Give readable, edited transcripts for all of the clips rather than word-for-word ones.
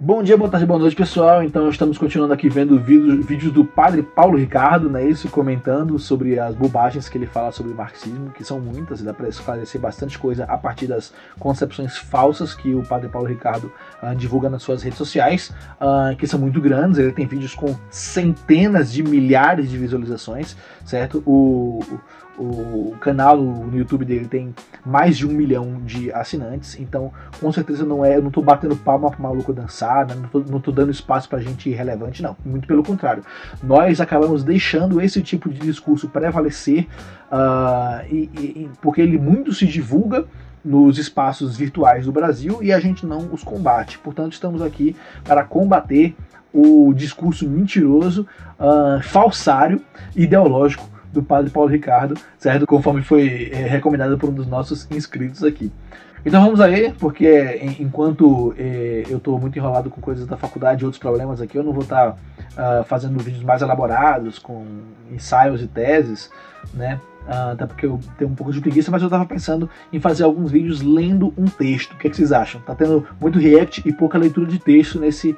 Bom dia, boa tarde, boa noite, pessoal. Então estamos continuando aqui vendo vídeos do Padre Paulo Ricardo, né, isso, comentando sobre as bobagens que ele fala sobre o marxismo, que são muitas, e dá para esclarecer bastante coisa a partir das concepções falsas que o Padre Paulo Ricardo divulga nas suas redes sociais, que são muito grandes. Ele tem vídeos com centenas de milhares de visualizações, certo? O canal no YouTube dele tem mais de 1 milhão de assinantes, então com certeza eu não tô batendo palma pro maluco dançar, né? não tô dando espaço pra gente irrelevante, não, muito pelo contrário, nós acabamos deixando esse tipo de discurso prevalecer, porque ele muito se divulga nos espaços virtuais do Brasil e a gente não os combate. Portanto, estamos aqui para combater o discurso mentiroso, falsário, ideológico do Padre Paulo Ricardo, certo? Conforme foi recomendado por um dos nossos inscritos aqui. Então vamos aí, porque enquanto eu estou muito enrolado com coisas da faculdade e outros problemas aqui, eu não vou estar fazendo vídeos mais elaborados, com ensaios e teses, né? Até porque eu tenho um pouco de preguiça, mas eu estava pensando em fazer alguns vídeos lendo um texto. O que vocês acham? Tá tendo muito react e pouca leitura de texto nesse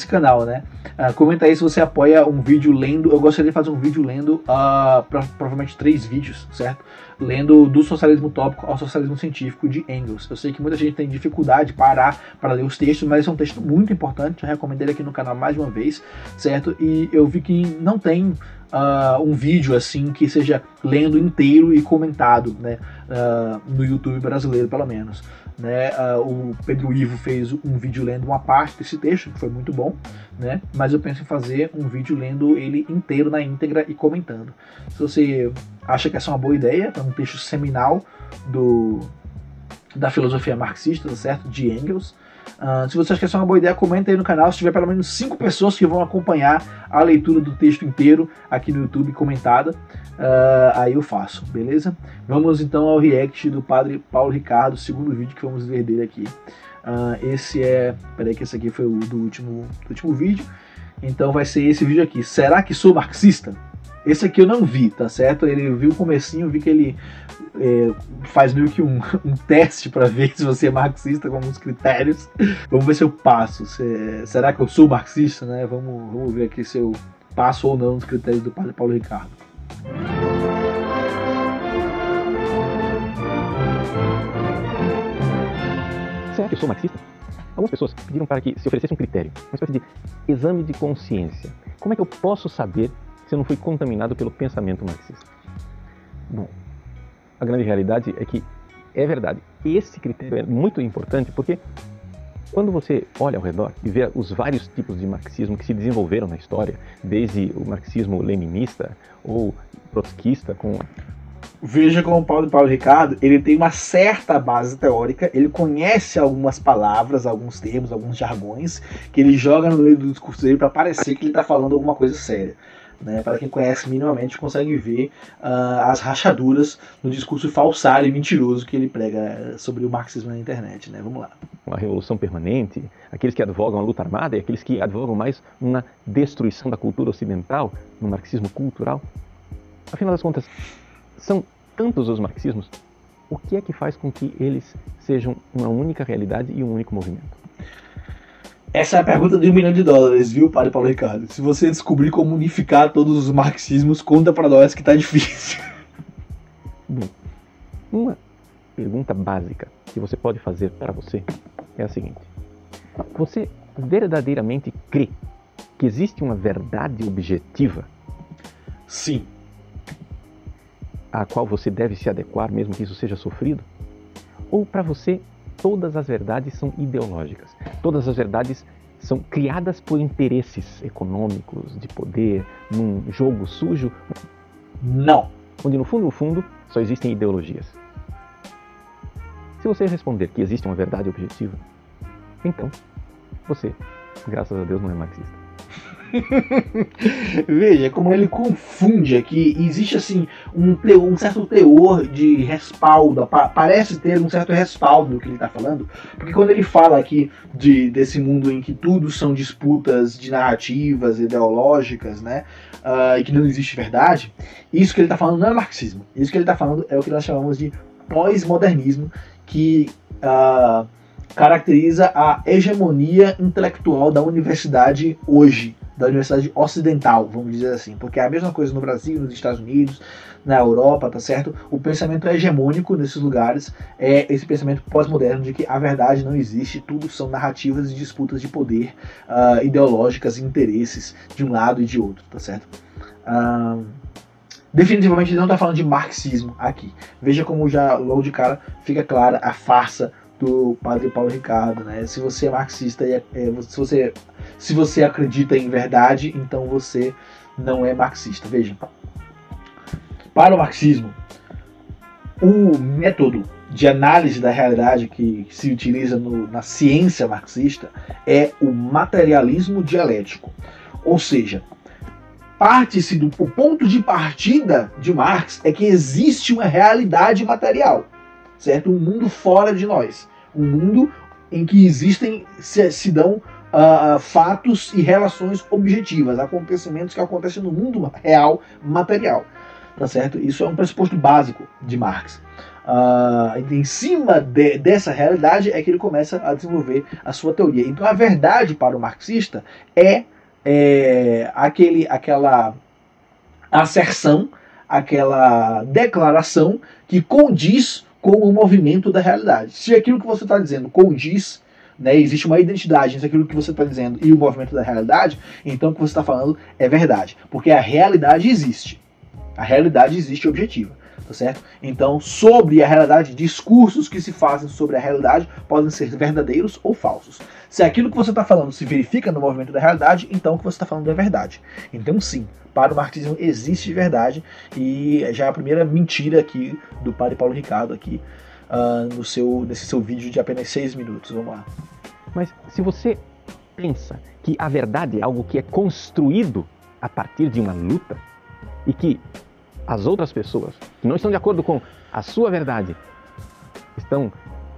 canal, né? Comenta aí se você apoia um vídeo lendo. Eu gostaria de fazer um vídeo lendo, provavelmente 3 vídeos, certo? Lendo do socialismo utópico ao socialismo científico de Engels. Eu sei que muita gente tem dificuldade de parar para ler os textos, mas esse é um texto muito importante. Eu recomendo ele aqui no canal mais uma vez, certo? E eu vi que não tem um vídeo assim que seja lendo inteiro e comentado, né, no YouTube brasileiro, pelo menos, né? O Pedro Ivo fez um vídeo lendo uma parte desse texto, que foi muito bom, né? Mas eu penso em fazer um vídeo lendo ele inteiro, na íntegra, e comentando. Se você acha que essa é uma boa ideia, é um texto seminal da filosofia marxista, certo? De Engels. Se você acha que essa é uma boa ideia, comenta aí no canal. Se tiver pelo menos 5 pessoas que vão acompanhar a leitura do texto inteiro aqui no YouTube comentada, aí eu faço, beleza? Vamos então ao react do Padre Paulo Ricardo, segundo vídeo que vamos ver dele aqui. Peraí que esse aqui foi o do último vídeo, então vai ser esse vídeo aqui. Será que sou marxista? Esse aqui eu não vi, tá certo? Ele viu o comecinho, vi que ele faz meio que um teste para ver se você é marxista com alguns critérios. Vamos ver se eu passo. Será que eu sou marxista, né? Vamos ver aqui se eu passo ou não os critérios do Padre Paulo Ricardo. Será que eu sou marxista? Algumas pessoas pediram para que se oferecesse um critério, uma espécie de exame de consciência. Como é que eu posso saber se eu não fui contaminado pelo pensamento marxista? Bom, a grande realidade é que é verdade. Esse critério é muito importante porque quando você olha ao redor e vê os vários tipos de marxismo que se desenvolveram na história, desde o marxismo leninista ou trotskista com... Veja como o Paulo Ricardo, ele tem uma certa base teórica, ele conhece algumas palavras, alguns termos, alguns jargões, que ele joga no meio do discurso dele para parecer que ele está falando alguma coisa séria. Né, para quem conhece minimamente consegue ver as rachaduras no discurso falsário e mentiroso que ele prega sobre o marxismo na internet, né? Vamos lá. Uma revolução permanente, aqueles que advogam a luta armada e aqueles que advogam mais uma destruição da cultura ocidental, no marxismo cultural. Afinal das contas, são tantos os marxismos, o que é que faz com que eles sejam uma única realidade e um único movimento? Essa é a pergunta de $1 milhão, viu, Padre Paulo Ricardo? Se você descobrir como unificar todos os marxismos, conta pra nós que tá difícil. Bom, uma pergunta básica que você pode fazer para você é a seguinte. Você verdadeiramente crê que existe uma verdade objetiva? Sim. A qual você deve se adequar, mesmo que isso seja sofrido? Ou para você todas as verdades são ideológicas? Todas as verdades são criadas por interesses econômicos, de poder, num jogo sujo? Não. Onde no fundo, só existem ideologias. Se você responder que existe uma verdade objetiva, então você, graças a Deus, não é marxista. Veja como ele confunde aqui. Existe assim um certo teor de respaldo, parece ter um certo respaldo do que ele está falando, porque quando ele fala aqui desse mundo em que tudo são disputas de narrativas ideológicas, né, e que não existe verdade, isso que ele está falando não é marxismo. Isso que ele está falando é o que nós chamamos de pós-modernismo, que caracteriza a hegemonia intelectual da universidade hoje, da universidade ocidental, vamos dizer assim, porque é a mesma coisa no Brasil, nos Estados Unidos, na Europa, tá certo? O pensamento hegemônico nesses lugares é esse pensamento pós-moderno de que a verdade não existe, tudo são narrativas e disputas de poder ideológicas e interesses de um lado e de outro, tá certo? Definitivamente ele não está falando de marxismo aqui. Veja como já logo de cara fica clara a farsa do padre Paulo Ricardo, né? Se você é marxista e se você acredita em verdade, então você não é marxista. Veja, para o marxismo, o método de análise da realidade que se utiliza na ciência marxista é o materialismo dialético. Ou seja, o ponto de partida de Marx é que existe uma realidade material, certo? Um mundo fora de nós, um mundo em que se dão fatos e relações objetivas, acontecimentos que acontecem no mundo real, material, tá certo? Isso é um pressuposto básico de Marx. Em cima dessa realidade é que ele começa a desenvolver a sua teoria. Então a verdade para o marxista é aquela asserção, aquela declaração que condiz com o movimento da realidade. Se aquilo que você está dizendo condiz, né, existe uma identidade entre aquilo que você está dizendo e o movimento da realidade, então o que você está falando é verdade, porque a realidade existe. A realidade existe objetiva, tá certo? Então, sobre a realidade, discursos que se fazem sobre a realidade podem ser verdadeiros ou falsos. Se aquilo que você está falando se verifica no movimento da realidade, então o que você está falando é verdade. Então, sim, para o marxismo existe verdade, e já é a primeira mentira aqui do padre Paulo Ricardo aqui nesse seu vídeo de apenas 6 minutos. Vamos lá. Mas se você pensa que a verdade é algo que é construído a partir de uma luta, e que as outras pessoas que não estão de acordo com a sua verdade estão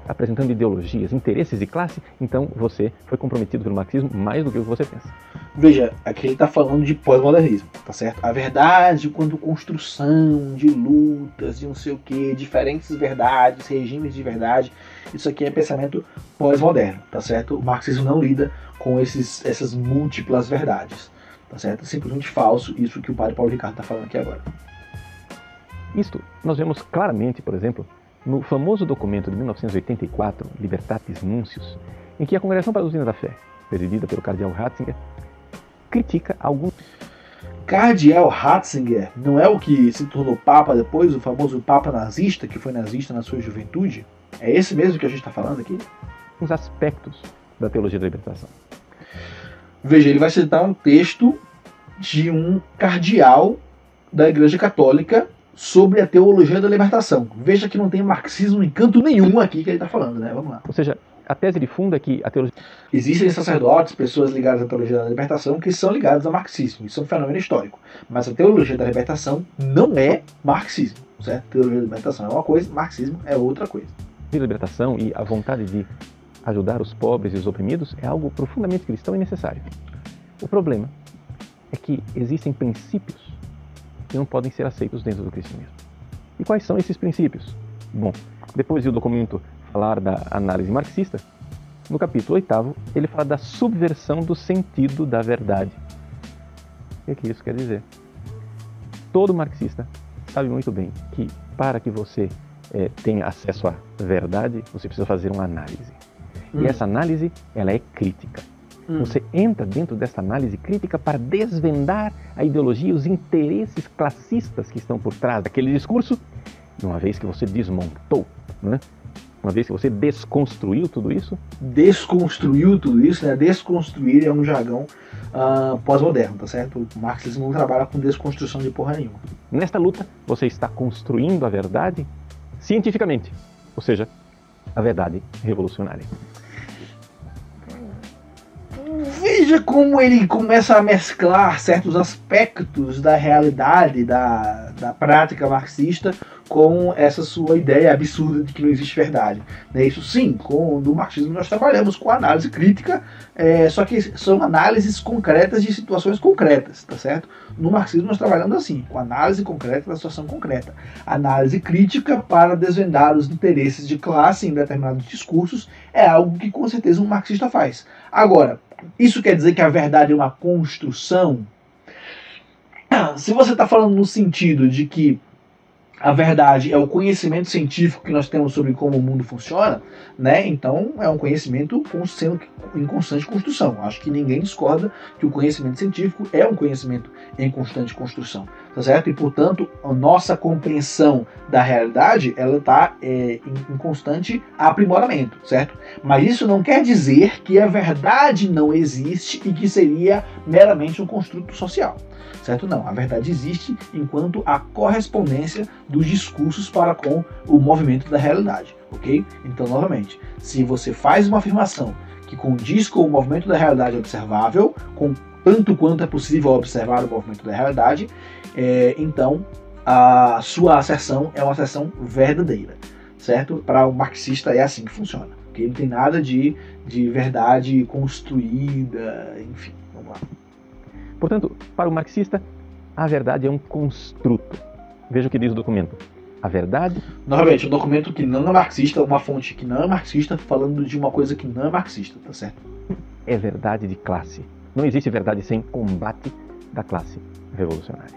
apresentando ideologias, interesses de classe, então você foi comprometido pelo marxismo mais do que o que você pensa. Veja, aqui ele está falando de pós-modernismo, tá certo? A verdade quanto construção de lutas, de não sei o que, diferentes verdades, regimes de verdade, isso aqui é pensamento pós-moderno, tá certo? O marxismo não lida com essas múltiplas verdades, tá certo? É simplesmente falso isso que o padre Paulo Ricardo está falando aqui agora. Isto nós vemos claramente, por exemplo, no famoso documento de 1984, Libertatis Nuncius, em que a Congregação para a Doutrina da Fé, presidida pelo cardeal Ratzinger, critica alguns... Cardeal Ratzinger não é o que se tornou papa depois, o famoso papa nazista, que foi nazista na sua juventude? É esse mesmo que a gente está falando aqui? Os aspectos da teologia da libertação. Veja, ele vai citar um texto de um cardeal da Igreja Católica sobre a teologia da libertação. Veja que não tem marxismo em canto nenhum aqui que ele está falando, né? Vamos lá. Ou seja, a tese de fundo é que a teologia... Existem sacerdotes, pessoas ligadas à teologia da libertação, que são ligadas ao marxismo. Isso é um fenômeno histórico. Mas a teologia da libertação não é marxismo, certo? A teologia da libertação é uma coisa, marxismo é outra coisa. A libertação e a vontade de ajudar os pobres e os oprimidos é algo profundamente cristão e necessário. O problema é que existem princípios que não podem ser aceitos dentro do cristianismo. E quais são esses princípios? Bom, depois de o documento falar da análise marxista, no capítulo 8º, ele fala da subversão do sentido da verdade. O que isso quer dizer? Todo marxista sabe muito bem que para que você tenha acesso à verdade, você precisa fazer uma análise. E essa análise, ela é crítica. Você entra dentro dessa análise crítica para desvendar a ideologia, os interesses classistas que estão por trás daquele discurso. E uma vez que você desmontou, né? Uma vez que você desconstruiu tudo isso... Desconstruiu tudo isso, né? Desconstruir é um jargão pós-moderno, tá certo? O marxismo não trabalha com desconstrução de porra nenhuma. Nesta luta, você está construindo a verdade cientificamente, ou seja, a verdade revolucionária. Veja como ele começa a mesclar certos aspectos da realidade, da da prática marxista com essa sua ideia absurda de que não existe verdade. Isso sim, no marxismo nós trabalhamos com análise crítica, só que são análises concretas de situações concretas, tá certo? No marxismo nós trabalhamos assim, com análise concreta da situação concreta. Análise crítica para desvendar os interesses de classe em determinados discursos é algo que com certeza um marxista faz. Agora, isso quer dizer que a verdade é uma construção? Se você está falando no sentido de que a verdade é o conhecimento científico que nós temos sobre como o mundo funciona, então é um conhecimento sendo em constante construção. Acho que ninguém discorda que o conhecimento científico é um conhecimento em constante construção, tá certo? E, portanto, a nossa compreensão da realidade ela está em constante aprimoramento, certo? Mas isso não quer dizer que a verdade não existe e que seria meramente um construto social. Certo? Não, a verdade existe enquanto a correspondência dos discursos para com o movimento da realidade, ok? Então, novamente, se você faz uma afirmação que condiz com o movimento da realidade observável, com tanto quanto é possível observar o movimento da realidade, então a sua asserção é uma asserção verdadeira, certo? Para o marxista é assim que funciona, ok? Não tem nada de verdade construída, enfim, vamos lá. Portanto, para o marxista, a verdade é um construto. Veja o que diz o documento. A verdade... Novamente, um documento que não é marxista, uma fonte que não é marxista, falando de uma coisa que não é marxista, tá certo? É verdade de classe. Não existe verdade sem combate da classe revolucionária.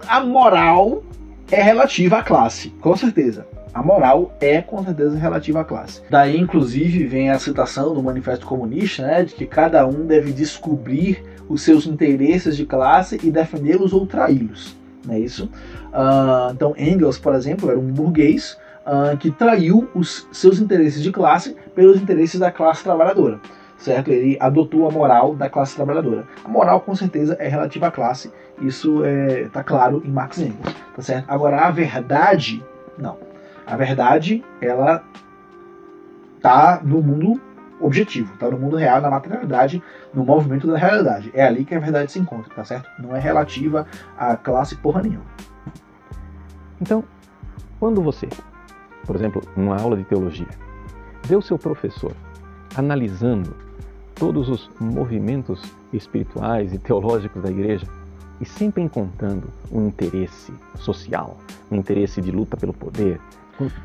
A moral é relativa à classe, com certeza. A moral é, com certeza, relativa à classe. Daí, inclusive, vem a citação do Manifesto Comunista, de que cada um deve descobrir os seus interesses de classe e defendê-los ou traí-los. Não é isso? Então, Engels, por exemplo, era um burguês que traiu os seus interesses de classe pelos interesses da classe trabalhadora. Certo? Ele adotou a moral da classe trabalhadora. A moral, com certeza, é relativa à classe. Isso está claro em Marx e Engels. Tá certo? Agora, a verdade, não. A verdade, ela está no mundo objetivo, está no mundo real, na materialidade, no movimento da realidade. É ali que a verdade se encontra, tá certo? Não é relativa à classe porra nenhuma. Então, quando você, por exemplo, numa aula de teologia, vê o seu professor analisando todos os movimentos espirituais e teológicos da igreja e sempre encontrando um interesse social, um interesse de luta pelo poder.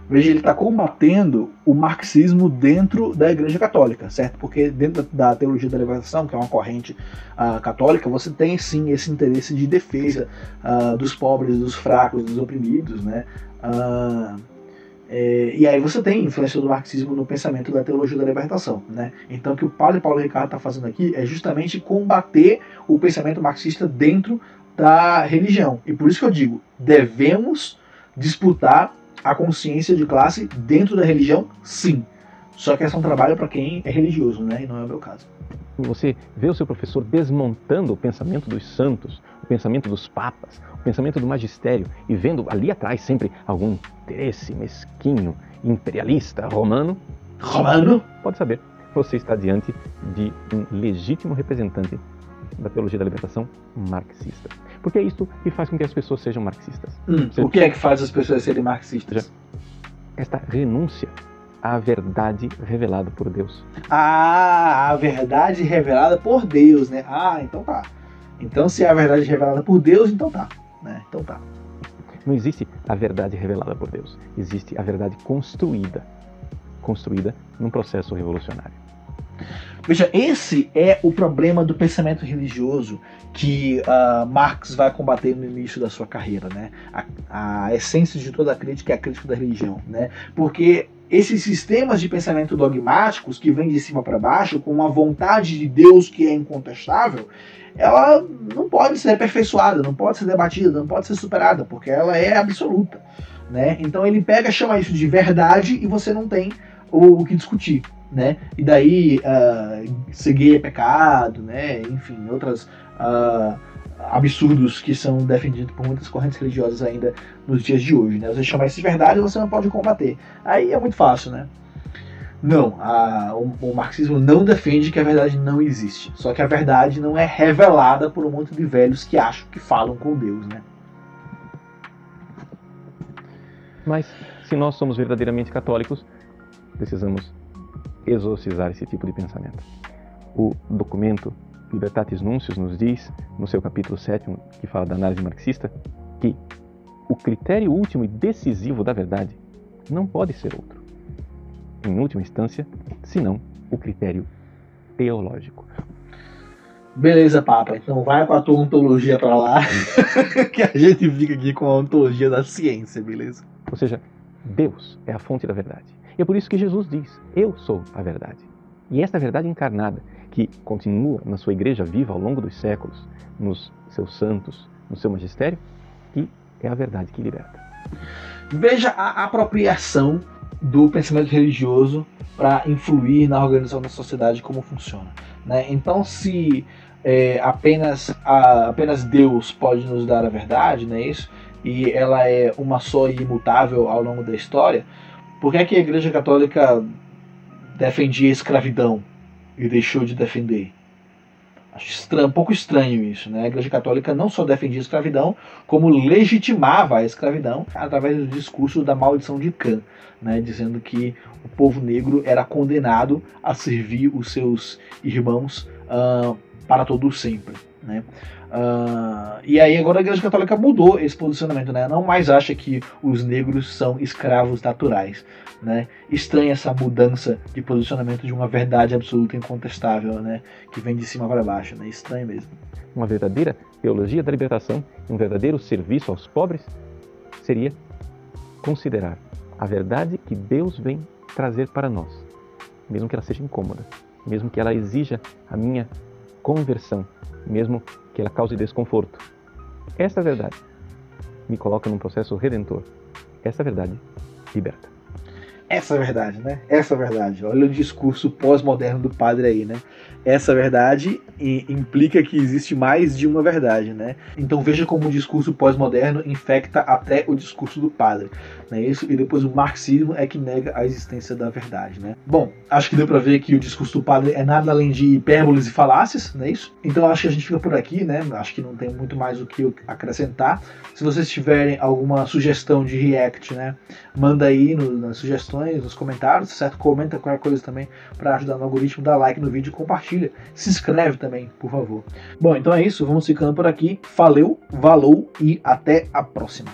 Veja, ele está combatendo o marxismo dentro da Igreja Católica, certo? Porque dentro da teologia da libertação, que é uma corrente católica, você tem sim esse interesse de defesa dos pobres, dos fracos, dos oprimidos, né? E aí você tem influência do marxismo no pensamento da teologia da libertação, né? Então o que o padre Paulo Ricardo está fazendo aqui é justamente combater o pensamento marxista dentro da religião. E por isso que eu digo, devemos disputar a consciência de classe dentro da religião, sim. Só que esse é um trabalho para quem é religioso, né? E não é o meu caso. Você vê o seu professor desmontando o pensamento dos santos, o pensamento dos papas, o pensamento do magistério, e vendo ali atrás sempre algum interesse mesquinho, imperialista, romano, pode saber, você está diante de um legítimo representante da teologia da libertação marxista. Porque é isto que faz com que as pessoas sejam marxistas. O que é que faz as pessoas serem marxistas? Esta renúncia à verdade revelada por Deus. A verdade revelada por Deus, né? Então tá. Então se é a verdade revelada por Deus, então tá. Né? Então tá. Não existe a verdade revelada por Deus. Existe a verdade construída num processo revolucionário. Veja, esse é o problema do pensamento religioso que Marx vai combater no início da sua carreira, né? A essência de toda a crítica é a crítica da religião, né? Porque esses sistemas de pensamento dogmáticos que vêm de cima para baixo, com uma vontade de Deus que é incontestável, ela não pode ser aperfeiçoada, não pode ser debatida, não pode ser superada, porque ela é absoluta, né? Então ele chama isso de verdade e você não tem o que discutir, né? E daí ser gay é pecado, né? Enfim, outros absurdos que são defendidos por muitas correntes religiosas ainda nos dias de hoje, né? Você chamar isso de verdade, você não pode combater. Aí é muito fácil, né? Não, o marxismo não defende que a verdade não existe. Só que a verdade não é revelada por um monte de velhos que acham que falam com Deus, né? Mas, se nós somos verdadeiramente católicos, precisamos exorcizar esse tipo de pensamento. O documento Libertatis Nuncius nos diz, no seu capítulo 7, que fala da análise marxista, que o critério último e decisivo da verdade não pode ser outro, em última instância, senão o critério teológico. Beleza, Papa. Então vai com a tua ontologia pra lá, que a gente fica aqui com a ontologia da ciência, beleza? Ou seja, Deus é a fonte da verdade. E é por isso que Jesus diz, eu sou a verdade. E esta verdade encarnada, que continua na sua igreja viva ao longo dos séculos, nos seus santos, no seu magistério, que é a verdade que liberta. Veja a apropriação do pensamento religioso para influir na organização da sociedade, como funciona, né? Então, se apenas Deus pode nos dar a verdade, não é isso? E ela é uma só e imutável ao longo da história, por que é que a Igreja Católica defendia a escravidão e deixou de defender? Acho um pouco estranho isso, né? A Igreja Católica não só defendia a escravidão, como legitimava a escravidão através do discurso da maldição de Cã, né? Dizendo que o povo negro era condenado a servir os seus irmãos para todo sempre, né? E aí agora a Igreja Católica mudou esse posicionamento, né? Não mais acha que os negros são escravos naturais, né? Estranha essa mudança de posicionamento de uma verdade absoluta e incontestável, né? Que vem de cima para baixo, né? Estranho mesmo. Uma verdadeira teologia da libertação, um verdadeiro serviço aos pobres, seria considerar a verdade que Deus vem trazer para nós, mesmo que ela seja incômoda, mesmo que ela exija a minha conversão, mesmo que ela cause desconforto. Esta verdade me coloca num processo redentor. Essa verdade liberta. Essa é a verdade, né? Essa é a verdade. Olha o discurso pós-moderno do padre aí, né? Essa verdade implica que existe mais de uma verdade, né? Então veja como o discurso pós-moderno infecta até o discurso do padre, né? Isso, e depois o marxismo é que nega a existência da verdade, né? Bom, acho que deu pra ver que o discurso do padre é nada além de hipérboles e falácias, não é isso? Então acho que a gente fica por aqui, né? Acho que não tem muito mais o que acrescentar. Se vocês tiverem alguma sugestão de react, né? Manda aí nas sugestões, nos comentários, certo? Comenta qualquer coisa também para ajudar no algoritmo, dá like no vídeo e compartilha. Se inscreve também, por favor. Bom, então é isso, vamos ficando por aqui. Valeu, falou e até a próxima.